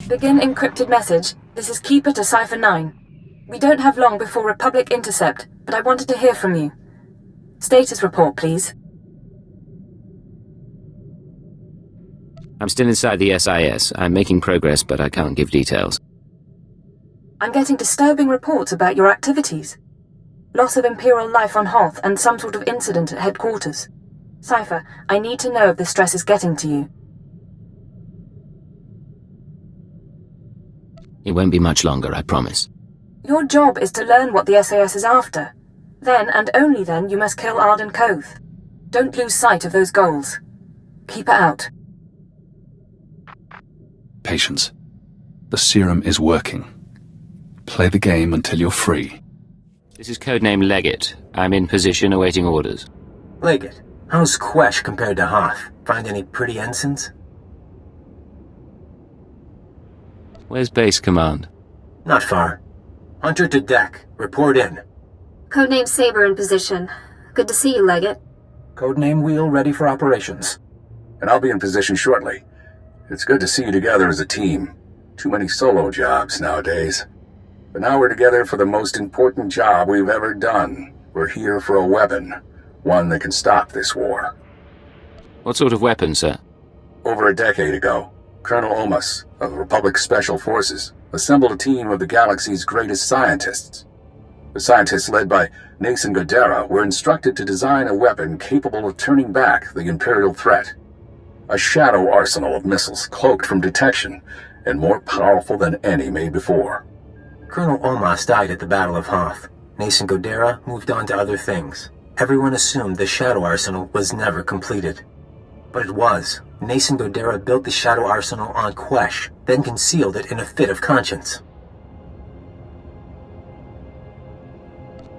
Begin encrypted message. This is Keeper to Cipher 9. We don't have long before Republic intercept, but I wanted to hear from you. Status report, please. I'm still inside the SIS. I'm making progress, but I can't give details. I'm getting disturbing reports about your activities. Loss of Imperial life on Hoth and some sort of incident at headquarters. Cipher, I need to know if the stress is getting to you. It won't be much longer, I promise. Your job is to learn what the SAS is after. Then, and only then, you must kill Arden Koth. Don't lose sight of those goals. Keep it out. Patience. The serum is working. Play the game until you're free. This is codename Legate. I'm in position awaiting orders. Legate, how's Quesh compared to Hoth? Find any pretty ensigns? Where's base command? Not far. Hunter to deck. Report in. Codename Saber in position. Good to see you, Legate. Codename Wheel ready for operations. And I'll be in position shortly. It's good to see you together as a team. Too many solo jobs nowadays. But now we're together for the most important job we've ever done. We're here for a weapon. One that can stop this war. What sort of weapon, sir? Over a decade ago, Colonel Omas of the Republic Special Forces assembled a team of the galaxy's greatest scientists. The scientists led by Nason Godera were instructed to design a weapon capable of turning back the Imperial threat. A shadow arsenal of missiles cloaked from detection and more powerful than any made before. Colonel Omas died at the Battle of Hoth. Nason Godera moved on to other things. Everyone assumed the shadow arsenal was never completed. But it was. Nason Godera built the shadow arsenal on Quesh, then concealed it in a fit of conscience.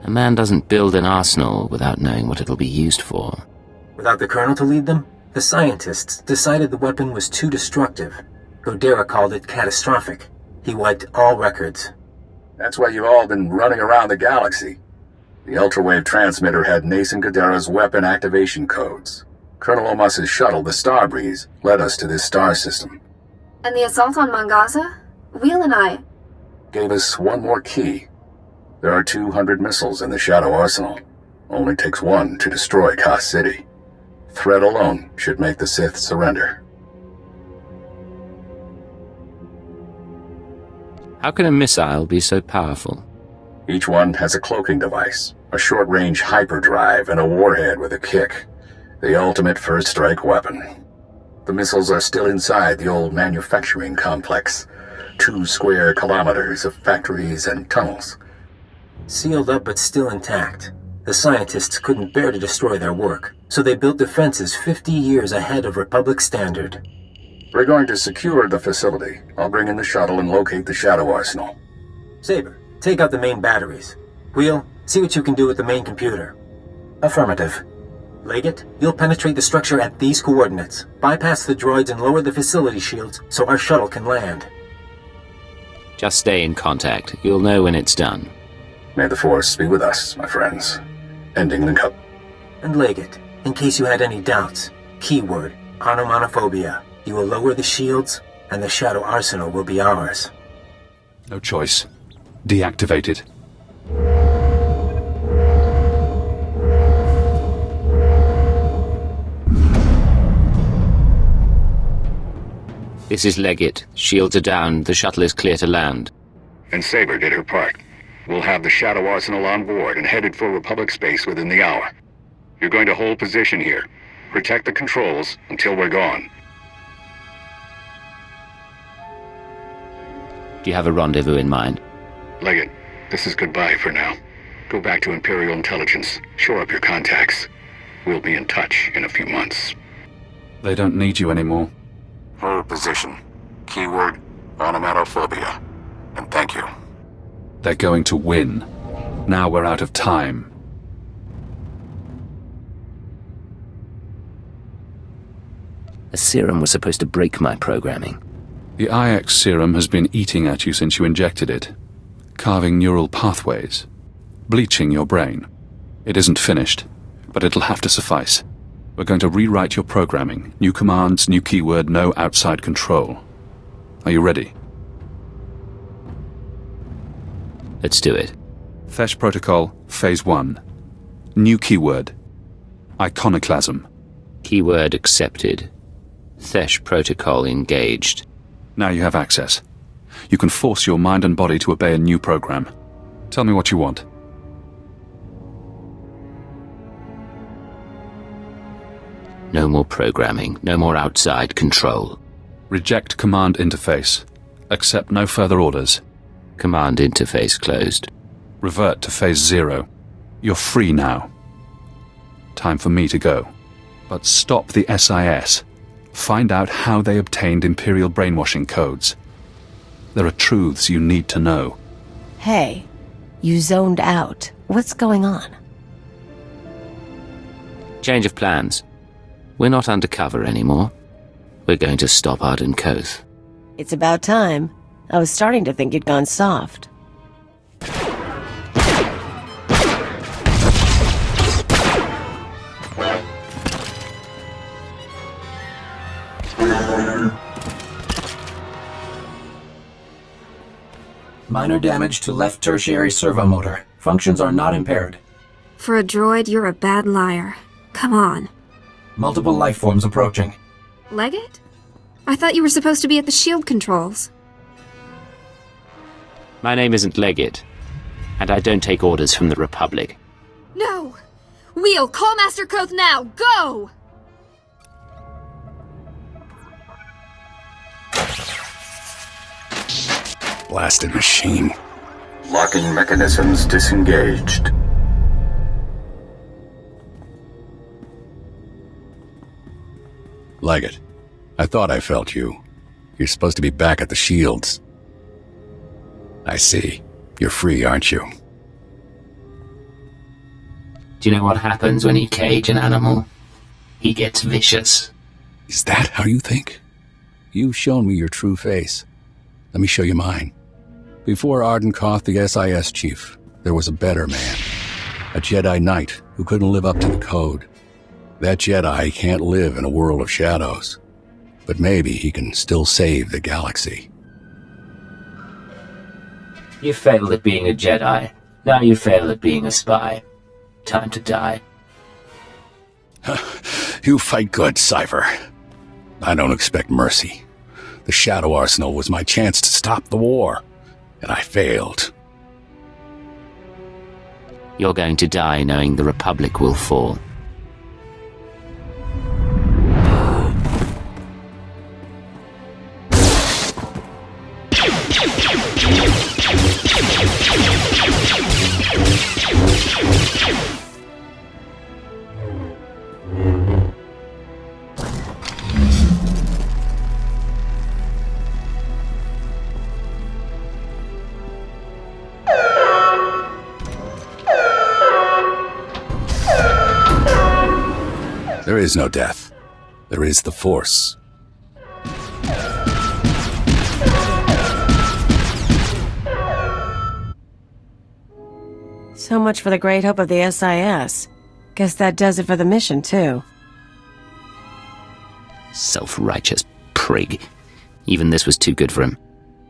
A man doesn't build an arsenal without knowing what it'll be used for. Without the Colonel to lead them, the scientists decided the weapon was too destructive. Godera called it catastrophic. He wiped all records. That's why you've all been running around the galaxy. The ultrawave transmitter had Nason Godera's weapon activation codes. Colonel Omas's shuttle, the Starbreeze, led us to this star system. And the assault on Mangaza? Wheel and I... Gave us one more key. There are 200 missiles in the Shadow Arsenal. Only takes one to destroy Koth City. Threat alone should make the Sith surrender. How can a missile be so powerful? Each one has a cloaking device, a short-range hyperdrive, and a warhead with a kick. The ultimate first-strike weapon. The missiles are still inside the old manufacturing complex. 2 square kilometers of factories and tunnels. Sealed up but still intact. The scientists couldn't bear to destroy their work, so they built defenses 50 years ahead of Republic standard. We're going to secure the facility. I'll bring in the shuttle and locate the Shadow Arsenal. Saber, take out the main batteries. Wheel, see what you can do with the main computer. Affirmative. Legate, you'll penetrate the structure at these coordinates, bypass the droids and lower the facility shields so our shuttle can land. Just stay in contact. You'll know when it's done. May the Force be with us, my friends. Ending link-up. And Legate, in case you had any doubts, keyword, onomatophobia. You will lower the shields, and the Shadow Arsenal will be ours. No choice. Deactivate it. This is Legate. Shields are down. The shuttle is clear to land. And Saber did her part. We'll have the Shadow Arsenal on board and headed for Republic space within the hour. You're going to hold position here. Protect the controls until we're gone. Do you have a rendezvous in mind? Legate, this is goodbye for now. Go back to Imperial Intelligence. Shore up your contacts. We'll be in touch in a few months. They don't need you anymore. Hold position. Keyword, onomatophobia. And thank you. They're going to win. Now we're out of time. A serum was supposed to break my programming. The IX serum has been eating at you since you injected it, carving neural pathways, bleaching your brain. It isn't finished, but it'll have to suffice. We're going to rewrite your programming. New commands, new keyword, no outside control. Are you ready? Let's do it. Thesh Protocol, Phase 1. New keyword. Iconoclasm. Keyword accepted. Thesh Protocol engaged. Now you have access. You can force your mind and body to obey a new program. Tell me what you want. No more programming, no more outside control. Reject command interface. Accept no further orders. Command interface closed. Revert to Phase 0. You're free now. Time for me to go. But stop the SIS. Find out how they obtained Imperial brainwashing codes. There are truths you need to know. Hey, you zoned out. What's going on? Change of plans. We're not undercover anymore. We're going to stop Arden Koth. It's about time. I was starting to think you'd gone soft. Minor damage to left tertiary servo motor. Functions are not impaired. For a droid, you're a bad liar. Come on. Multiple life forms approaching. Leggett? I thought you were supposed to be at the shield controls. My name isn't Leggett, and I don't take orders from the Republic. No! Wheel, call Master Koth now! Go! Blasted machine. Locking mechanisms disengaged. Leggett, I thought I felt you. You're supposed to be back at the shields. I see. You're free, aren't you? Do you know what happens when you cage an animal? He gets vicious. Is that how you think? You've shown me your true face. Let me show you mine. Before Arden Koth, the SIS chief, there was a better man. A Jedi Knight who couldn't live up to the code. That Jedi can't live in a world of shadows. But maybe he can still save the galaxy. You failed at being a Jedi. Now you fail at being a spy. Time to die. You fight good, Cypher. I don't expect mercy. The Shadow Arsenal was my chance to stop the war, and I failed. You're going to die knowing the Republic will fall. There is no death. There is the Force. So much for the great hope of the SIS. Guess that does it for the mission, too. Self-righteous prig. Even this was too good for him.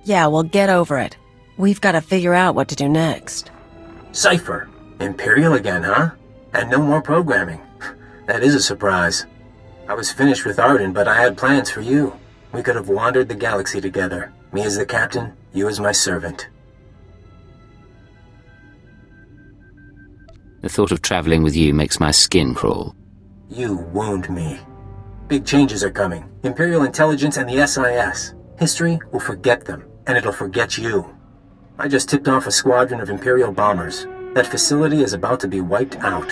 Yeah, well, get over it. We've got to figure out what to do next. Cypher. Imperial again, huh? And no more programming. That is a surprise. I was finished with Arden, but I had plans for you. We could have wandered the galaxy together. Me as the captain, you as my servant. The thought of traveling with you makes my skin crawl. You wound me. Big changes are coming. Imperial intelligence and the SIS. History will forget them, and it'll forget you. I just tipped off a squadron of Imperial bombers. That facility is about to be wiped out.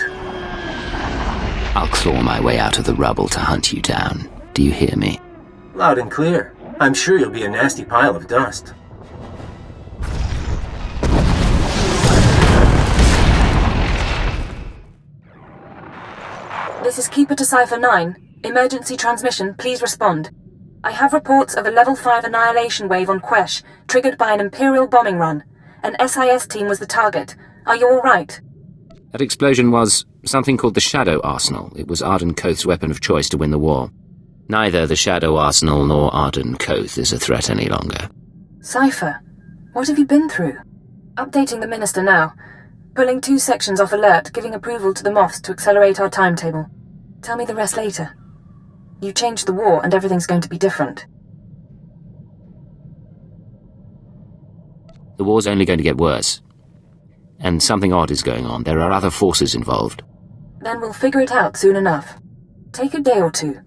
I'll claw my way out of the rubble to hunt you down. Do you hear me? Loud and clear. I'm sure you'll be a nasty pile of dust. This is Keeper to Cypher 9. Emergency transmission, please respond. I have reports of a Level 5 annihilation wave on Quesh, triggered by an Imperial bombing run. An SIS team was the target. Are you all right? That explosion was something called the Shadow Arsenal. It was Arden Koth's weapon of choice to win the war. Neither the Shadow Arsenal nor Arden Koth is a threat any longer. Cypher, what have you been through? Updating the Minister now. Pulling 2 sections off alert, giving approval to the Moths to accelerate our timetable. Tell me the rest later. You changed the war and everything's going to be different. The war's only going to get worse. And something odd is going on. There are other forces involved. Then we'll figure it out soon enough. Take a day or 2.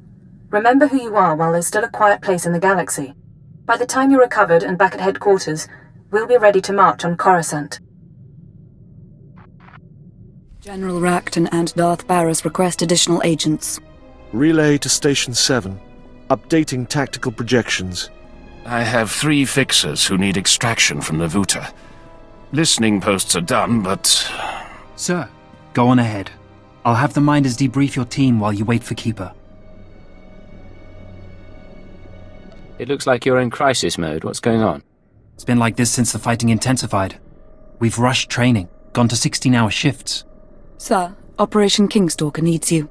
Remember who you are while there's still a quiet place in the galaxy. By the time you're recovered and back at headquarters, we'll be ready to march on Coruscant. General Racton and Darth Barris request additional agents. Relay to Station 7. Updating tactical projections. I have 3 fixers who need extraction from the SWTOR. Listening posts are done, but... Sir, go on ahead. I'll have the Minders debrief your team while you wait for Keeper. It looks like you're in crisis mode. What's going on? It's been like this since the fighting intensified. We've rushed training, gone to 16-hour shifts. Sir, Operation Kingstalker needs you.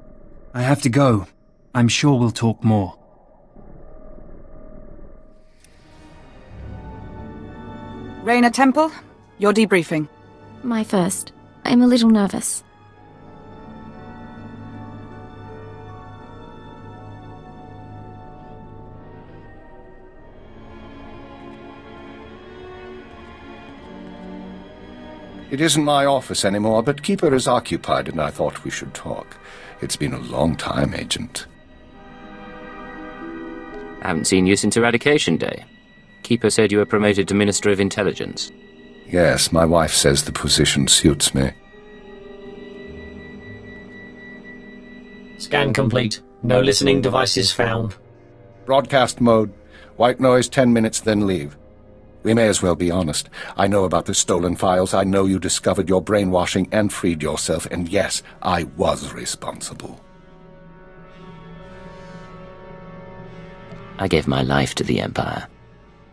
I have to go. I'm sure we'll talk more. Reyna Temple, your debriefing. My first. I'm a little nervous. It isn't my office anymore, but Keeper is occupied and I thought we should talk. It's been a long time, Agent. I haven't seen you since Eradication Day. Keeper said you were promoted to Minister of Intelligence. Yes, my wife says the position suits me. Scan complete. No listening devices found. Broadcast mode. White noise 10 minutes, then leave. We may as well be honest. I know about the stolen files. I know you discovered your brainwashing and freed yourself. And yes, I was responsible. I gave my life to the Empire.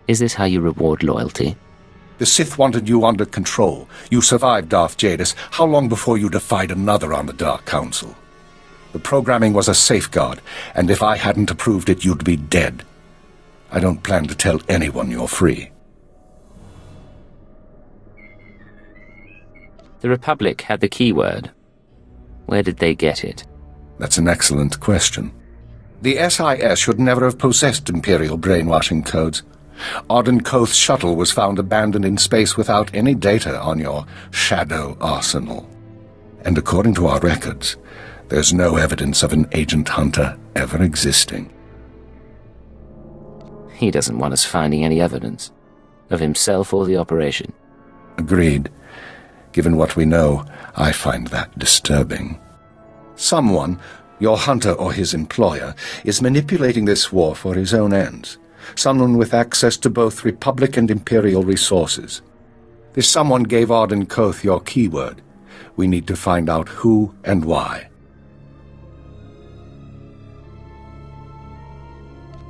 Is this how you reward loyalty? The Sith wanted you under control. You survived Darth Jadis. How long before you defied another on the Dark Council? The programming was a safeguard, and if I hadn't approved it, you'd be dead. I don't plan to tell anyone you're free. The Republic had the keyword. Where did they get it? That's an excellent question. The SIS should never have possessed Imperial brainwashing codes. Arden Koth's shuttle was found abandoned in space without any data on your shadow arsenal. And according to our records, there's no evidence of an agent hunter ever existing. He doesn't want us finding any evidence of himself or the operation. Agreed. Given what we know, I find that disturbing. Someone, your hunter or his employer, is manipulating this war for his own ends. Someone with access to both Republic and Imperial resources. This someone gave Arden Koth your keyword. We need to find out who and why.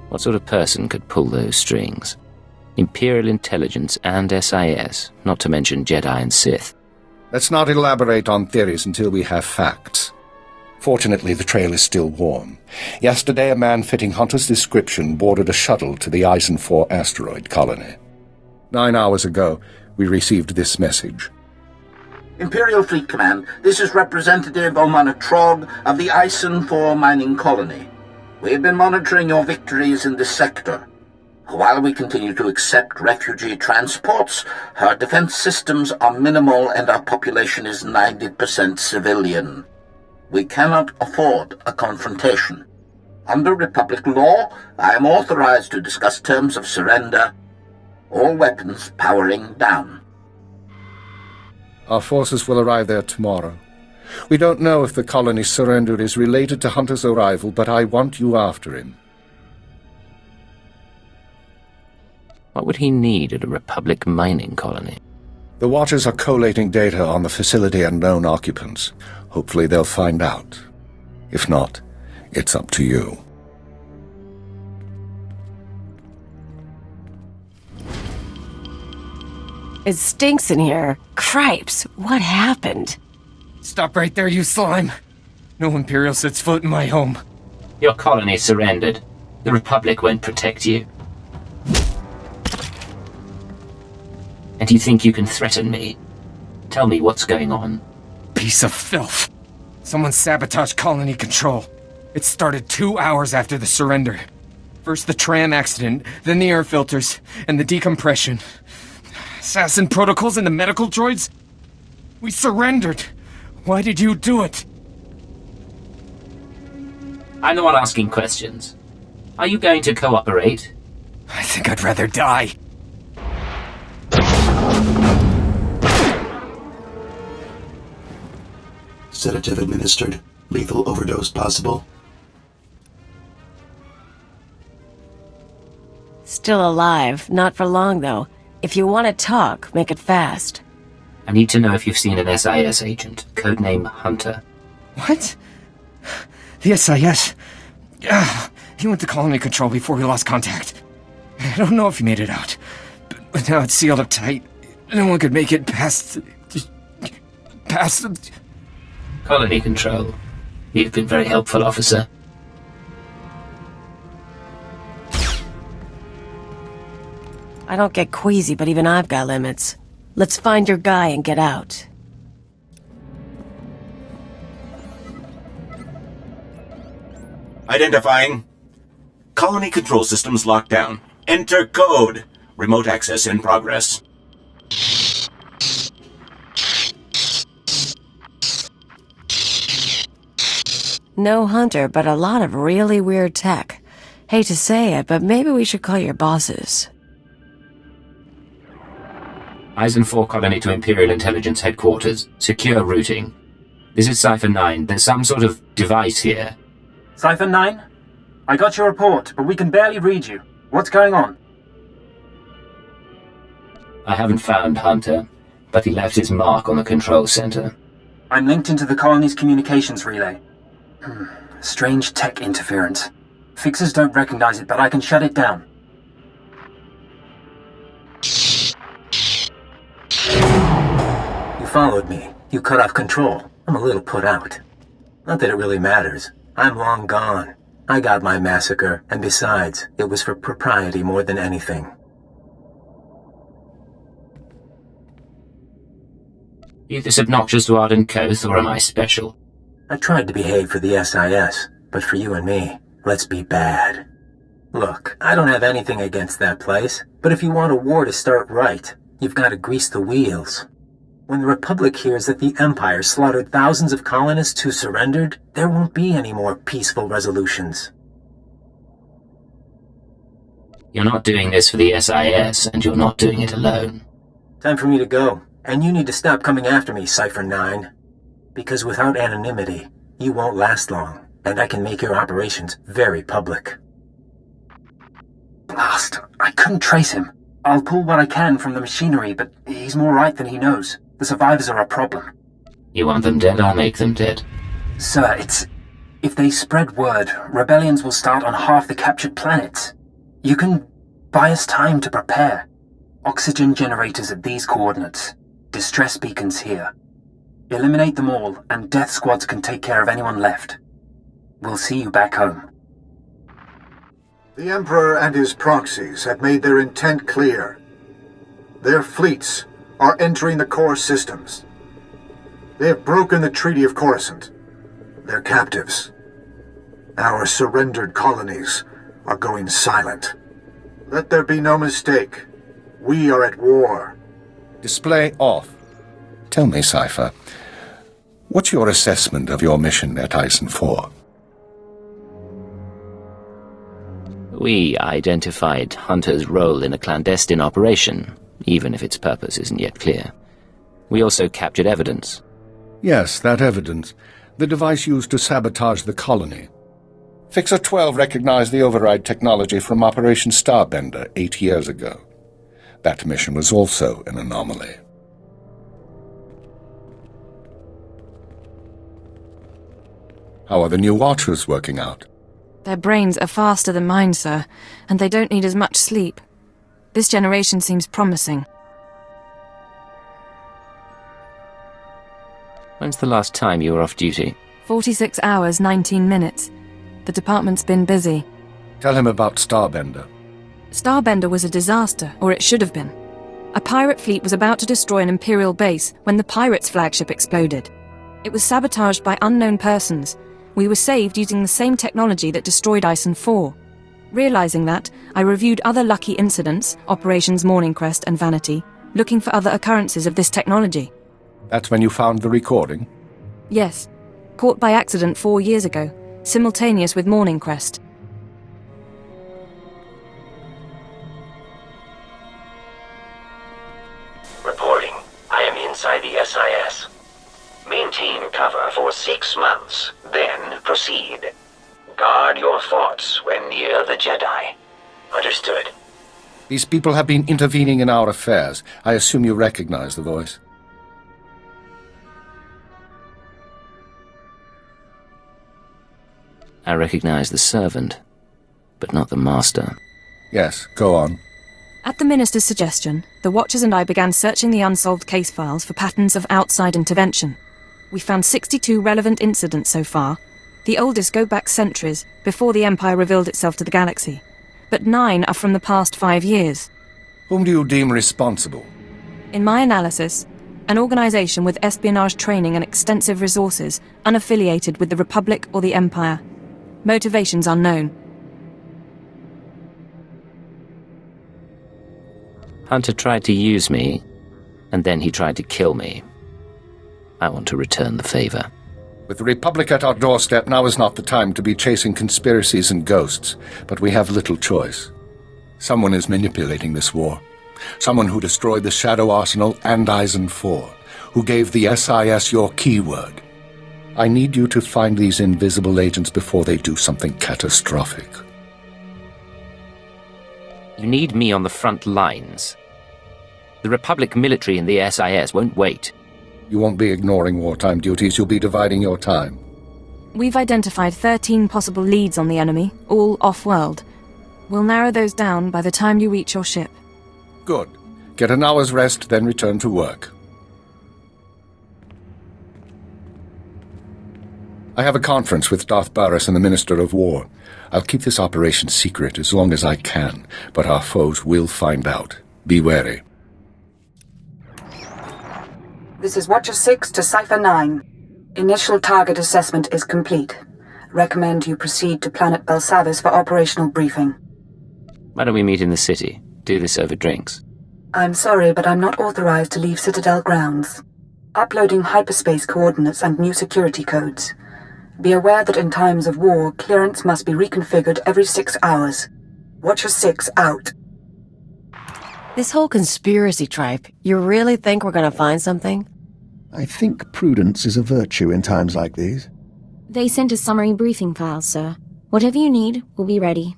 What sort of person could pull those strings? Imperial intelligence and SIS, not to mention Jedi and Sith. Let's not elaborate on theories until we have facts. Fortunately, the trail is still warm. Yesterday, a man fitting Hunter's description boarded a shuttle to the Eisen IV asteroid colony. 9 hours ago, we received this message. Imperial Fleet Command, this is Representative Omana Trog of the Eisen IV mining colony. We have been monitoring your victories in this sector. While we continue to accept refugee transports, our defense systems are minimal and our population is 90% civilian. We cannot afford a confrontation. Under Republic law, I am authorized to discuss terms of surrender. All weapons powering down. Our forces will arrive there tomorrow. We don't know if the colony's surrender is related to Hunter's arrival, but I want you after him. What would he need at a Republic mining colony? The Watchers are collating data on the facility and known occupants. Hopefully they'll find out. If not, it's up to you. It stinks in here. Cripes, what happened? Stop right there, you slime. No Imperial sets foot in my home. Your colony surrendered. The Republic won't protect you. And you think you can threaten me? Tell me what's going on. Piece of filth. Someone sabotaged colony control. It started 2 hours after the surrender. First the tram accident, then the air filters, and the decompression. Assassin protocols and the medical droids? We surrendered. Why did you do it? I'm the one asking questions. Are you going to cooperate? I think I'd rather die. Sedative administered. Lethal overdose possible. Still alive. Not for long, though. If you want to talk, make it fast. I need to know if you've seen an SIS agent, codename Hunter. What? The SIS? He went to colony control before we lost contact. I don't know if he made it out, but now it's sealed up tight. No one could make it past... Colony control. You've been very helpful, officer. I don't get queasy, but even I've got limits. Let's find your guy and get out. Identifying. Colony control systems locked down. Enter code. Remote access in progress. No Hunter, but a lot of really weird tech. Hate to say it, but maybe we should call your bosses. Eisen 4 colony to Imperial Intelligence Headquarters. Secure routing. This is Cypher 9. There's some sort of device here. Cypher 9? I got your report, but we can barely read you. What's going on? I haven't found Hunter, but he left his mark on the control center. I'm linked into the colony's communications relay. Strange tech interference. Fixers don't recognize it, but I can shut it down. You followed me. You cut off control. I'm a little put out. Not that it really matters. I'm long gone. I got my massacre, and besides, it was for propriety more than anything. You this obnoxious to Arden Coast, or am I special? I tried to behave for the SIS, but for you and me, let's be bad. Look, I don't have anything against that place, but if you want a war to start right, you've got to grease the wheels. When the Republic hears that the Empire slaughtered thousands of colonists who surrendered, there won't be any more peaceful resolutions. You're not doing this for the SIS, and you're not doing it alone. Time for me to go, and you need to stop coming after me, Cypher 9. Because without anonymity, you won't last long, and I can make your operations very public. Blast! I couldn't trace him. I'll pull what I can from the machinery, but he's more right than he knows. The survivors are a problem. You want them dead, I'll make them dead. Sir, if they spread word, rebellions will start on half the captured planets. You can buy us time to prepare. Oxygen generators at these coordinates. Distress beacons here. Eliminate them all, and death squads can take care of anyone left. We'll see you back home. The Emperor and his proxies have made their intent clear. Their fleets are entering the core systems. They have broken the Treaty of Coruscant. They're captives. Our surrendered colonies are going silent. Let there be no mistake. We are at war. Display off. Tell me, Cypher, what's your assessment of your mission at Eisen 4? We identified Hunter's role in a clandestine operation, even if its purpose isn't yet clear. We also captured evidence. Yes, that evidence. The device used to sabotage the colony. Fixer 12 recognized the override technology from Operation Starbender 8 years ago. That mission was also an anomaly. How are the new Watchers working out? Their brains are faster than mine, sir, and they don't need as much sleep. This generation seems promising. When's the last time you were off duty? 46 hours, 19 minutes. The department's been busy. Tell him about Starbender. Starbender was a disaster, or it should have been. A pirate fleet was about to destroy an Imperial base when the pirates' flagship exploded. It was sabotaged by unknown persons. We were saved using the same technology that destroyed Ison 4. Realizing that, I reviewed other lucky incidents, Operations Morning Crest and Vanity, looking for other occurrences of this technology. That's when you found the recording? Yes. Caught by accident 4 years ago, simultaneous with Morning Crest. Reporting. I am inside the SIS. Maintain cover for 6 months, then proceed. Guard your thoughts when near the Jedi. Understood. These people have been intervening in our affairs. I assume you recognize the voice. I recognize the servant, but not the master. Yes, go on. At the Minister's suggestion, the Watchers and I began searching the unsolved case files for patterns of outside intervention. We found 62 relevant incidents so far. The oldest go back centuries, before the Empire revealed itself to the galaxy. But 9 are from the past 5 years. Whom do you deem responsible? In my analysis, an organization with espionage training and extensive resources, unaffiliated with the Republic or the Empire. Motivations unknown. Hunter tried to use me, and then he tried to kill me. I want to return the favor. With the Republic at our doorstep, now is not the time to be chasing conspiracies and ghosts, but we have little choice. Someone is manipulating this war. Someone who destroyed the Shadow Arsenal and Ison 4, who gave the SIS your keyword. I need you to find these invisible agents before they do something catastrophic. You need me on the front lines. The Republic military and the SIS won't wait. You won't be ignoring wartime duties, you'll be dividing your time. We've identified 13 possible leads on the enemy, all off-world. We'll narrow those down by the time you reach your ship. Good. Get an hour's rest, then return to work. I have a conference with Darth Baras and the Minister of War. I'll keep this operation secret as long as I can, but our foes will find out. Be wary. This is Watcher 6 to Cipher 9. Initial target assessment is complete. Recommend you proceed to Planet Belsavis for operational briefing. Why don't we meet in the city? Do this over drinks. I'm sorry, but I'm not authorized to leave Citadel grounds. Uploading hyperspace coordinates and new security codes. Be aware that in times of war, clearance must be reconfigured every 6 hours. Watcher 6 out. This whole conspiracy tripe, you really think we're gonna find something? I think prudence is a virtue in times like these. They sent a summary briefing file, sir. Whatever you need, we'll be ready.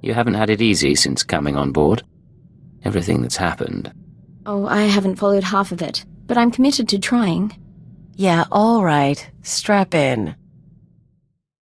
You haven't had it easy since coming on board. Everything that's happened. Oh, I haven't followed half of it, but I'm committed to trying. Yeah, all right. Strap in.